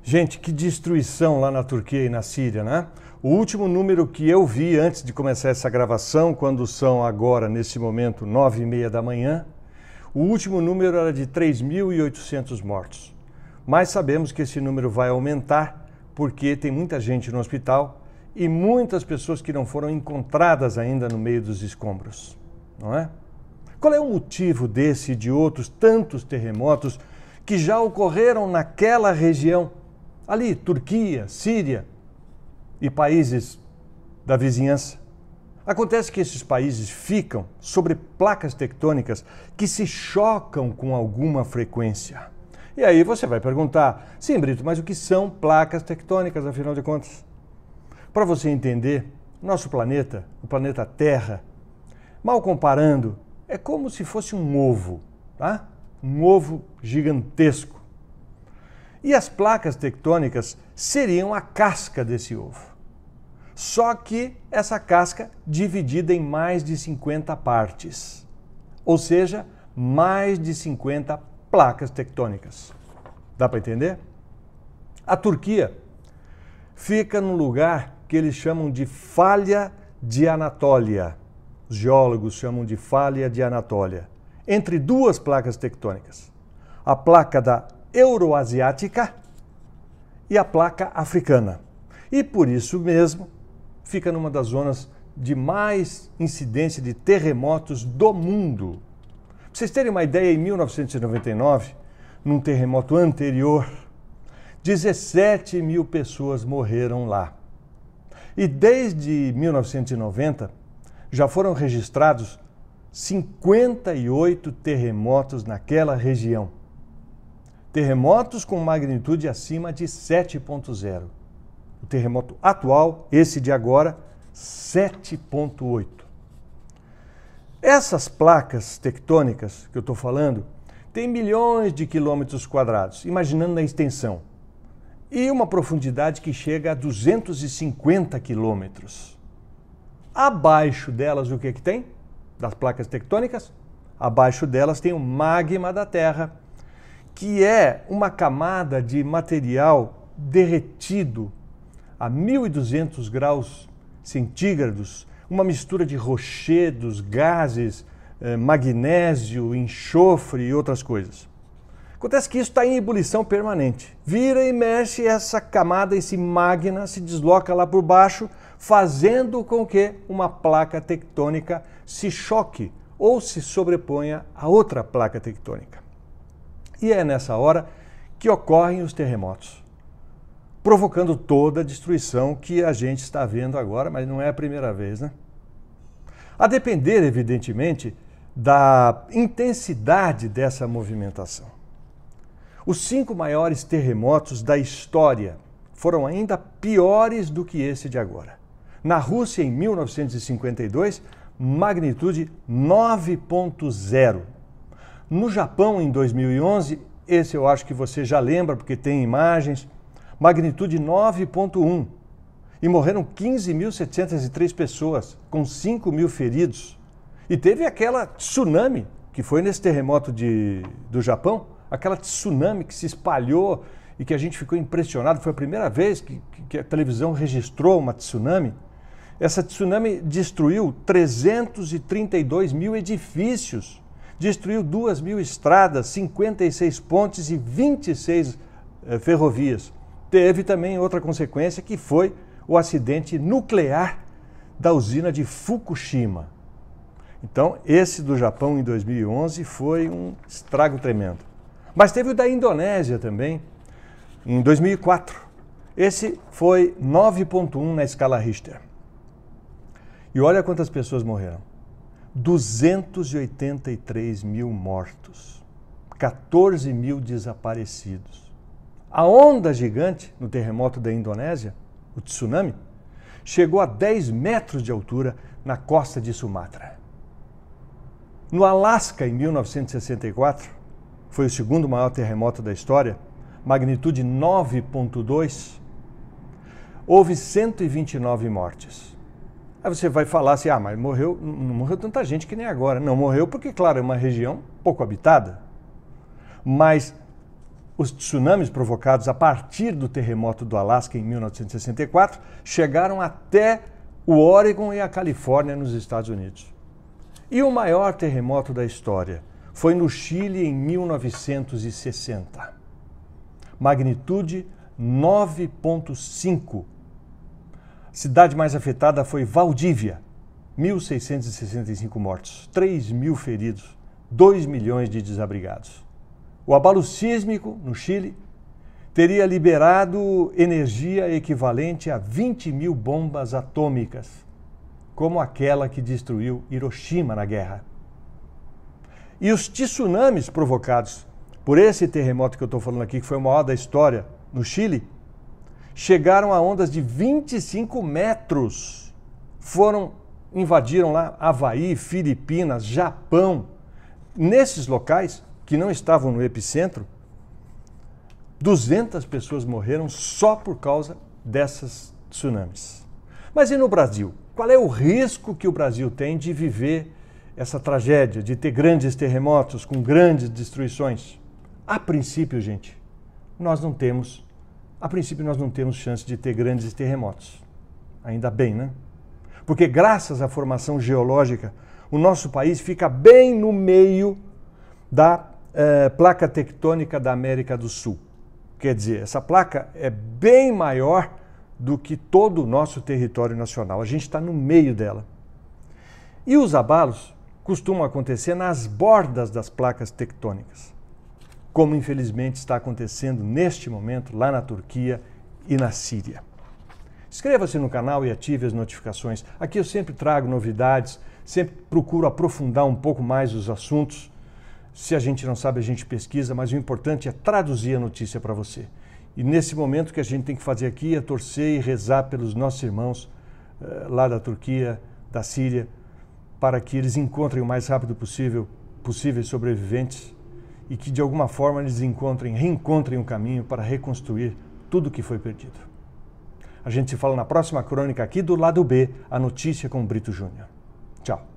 Gente, que destruição lá na Turquia e na Síria, né? O último número que eu vi antes de começar essa gravação, quando são agora, nesse momento, 9h30 da manhã, o último número era de 3.800 mortos. Mas sabemos que esse número vai aumentar porque tem muita gente no hospital e muitas pessoas que não foram encontradas ainda no meio dos escombros, não é? Qual é o motivo desse e de outros tantos terremotos que já ocorreram naquela região? Ali, Turquia, Síria e países da vizinhança. Acontece que esses países ficam sobre placas tectônicas que se chocam com alguma frequência. E aí você vai perguntar, sim, Brito, mas o que são placas tectônicas, afinal de contas? Para você entender, nosso planeta, o planeta Terra, mal comparando, é como se fosse um ovo, tá? Um ovo gigantesco. E as placas tectônicas seriam a casca desse ovo. Só que essa casca dividida em mais de 50 partes. Ou seja, mais de 50 placas tectônicas. Dá para entender? A Turquia fica num lugar que eles chamam de Falha de Anatólia. Os geólogos chamam de Falha de Anatólia. Entre duas placas tectônicas. A placa da Euroasiática e a placa africana. E por isso mesmo, fica numa das zonas de mais incidência de terremotos do mundo. Para vocês terem uma ideia, em 1999, num terremoto anterior, 17 mil pessoas morreram lá. E desde 1990, já foram registrados 58 terremotos naquela região. Terremotos com magnitude acima de 7.0. O terremoto atual, esse de agora, 7.8. Essas placas tectônicas que eu estou falando têm milhões de quilômetros quadrados, imaginando a extensão, e uma profundidade que chega a 250 quilômetros. Abaixo delas, o que tem? Das placas tectônicas? Abaixo delas tem o magma da Terra, que é uma camada de material derretido a 1.200 graus centígrados, uma mistura de rochedos, gases, magnésio, enxofre e outras coisas. Acontece que isso está em ebulição permanente. Vira e mexe essa camada, esse magma se desloca lá por baixo, fazendo com que uma placa tectônica se choque ou se sobreponha a outra placa tectônica. E é nessa hora que ocorrem os terremotos, provocando toda a destruição que a gente está vendo agora, mas não é a primeira vez, né? A depender, evidentemente, da intensidade dessa movimentação. Os 5 maiores terremotos da história foram ainda piores do que esse de agora. Na Rússia, em 1952, magnitude 9.0. No Japão, em 2011, esse eu acho que você já lembra, porque tem imagens, magnitude 9.1. E morreram 15.703 pessoas, com 5.000 feridos. E teve aquela tsunami, que foi nesse terremoto do Japão, aquela tsunami que se espalhou e que a gente ficou impressionado. Foi a primeira vez que a televisão registrou uma tsunami. Essa tsunami destruiu 332 mil edifícios, destruiu 2.000 estradas, 56 pontes e 26 ferrovias. Teve também outra consequência, que foi o acidente nuclear da usina de Fukushima. Então, esse do Japão em 2011 foi um estrago tremendo. Mas teve o da Indonésia também, em 2004. Esse foi 9.1 na escala Richter. E olha quantas pessoas morreram. 283 mil mortos, 14 mil desaparecidos. A onda gigante no terremoto da Indonésia, o tsunami, chegou a 10 metros de altura na costa de Sumatra. No Alasca, em 1964, foi o segundo maior terremoto da história, magnitude 9.2, houve 129 mortes. Aí você vai falar assim, mas não morreu tanta gente que nem agora. Não morreu porque, claro, é uma região pouco habitada. Mas os tsunamis provocados a partir do terremoto do Alasca em 1964 chegaram até o Oregon e a Califórnia nos Estados Unidos. E o maior terremoto da história foi no Chile em 1960. Magnitude 9,5. A cidade mais afetada foi Valdívia, 1.665 mortos, 3.000 feridos, 2 milhões de desabrigados. O abalo sísmico, no Chile, teria liberado energia equivalente a 20.000 bombas atômicas, como aquela que destruiu Hiroshima na guerra. E os tsunamis provocados por esse terremoto que eu estou falando aqui, que foi o maior da história, no Chile, chegaram a ondas de 25 metros. Invadiram lá Havaí, Filipinas, Japão. Nesses locais, que não estavam no epicentro, 200 pessoas morreram só por causa dessas tsunamis. Mas e no Brasil? Qual é o risco que o Brasil tem de viver essa tragédia, de ter grandes terremotos com grandes destruições? A princípio, gente, nós não temos chance de ter grandes terremotos. Ainda bem, né? Porque graças à formação geológica, o nosso país fica bem no meio da placa tectônica da América do Sul. Quer dizer, essa placa é bem maior do que todo o nosso território nacional. A gente está no meio dela. E os abalos costumam acontecer nas bordas das placas tectônicas, como infelizmente está acontecendo neste momento lá na Turquia e na Síria. Inscreva-se no canal e ative as notificações. Aqui eu sempre trago novidades, sempre procuro aprofundar um pouco mais os assuntos. Se a gente não sabe, a gente pesquisa, mas o importante é traduzir a notícia para você. E nesse momento o que a gente tem que fazer aqui é torcer e rezar pelos nossos irmãos lá da Turquia, da Síria, para que eles encontrem o mais rápido possível sobreviventes e que de alguma forma eles reencontrem um caminho para reconstruir tudo o que foi perdido. A gente se fala na próxima crônica aqui do Lado B, a notícia com o Brito Júnior. Tchau.